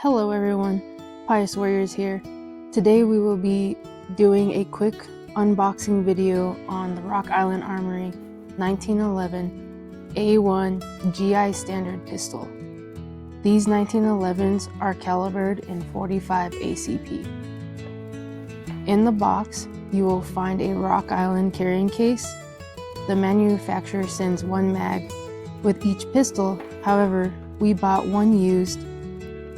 Hello everyone, Pious Warriors here. Today we will be doing a quick unboxing video on the Rock Island Armory 1911 A1 GI Standard pistol. These 1911s are calibered in 45 ACP. In the box, you will find a Rock Island carrying case. The manufacturer sends one mag with each pistol, however, we bought one used,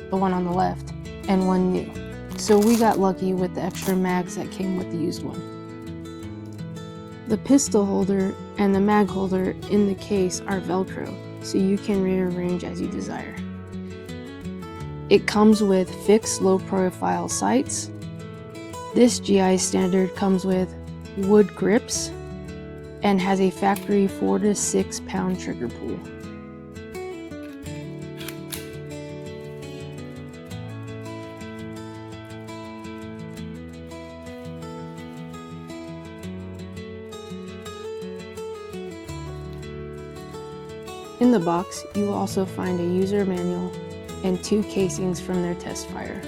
the one on the left, and one new. So we got lucky with the extra mags that came with the used one. The pistol holder and the mag holder in the case are Velcro, so you can rearrange as you desire. It comes with fixed low profile sights. This GI standard comes with wood grips and has a factory 4 to 6 pound trigger pull. In the box, you will also find a user manual and 2 casings from their test fire.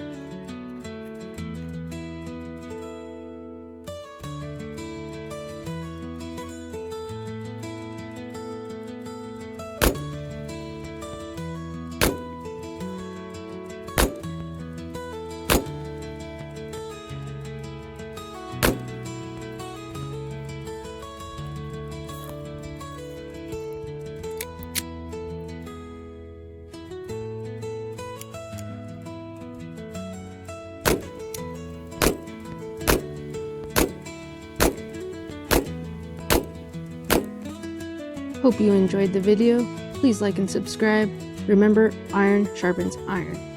Hope you enjoyed the video. Please like and subscribe. Remember, iron sharpens iron.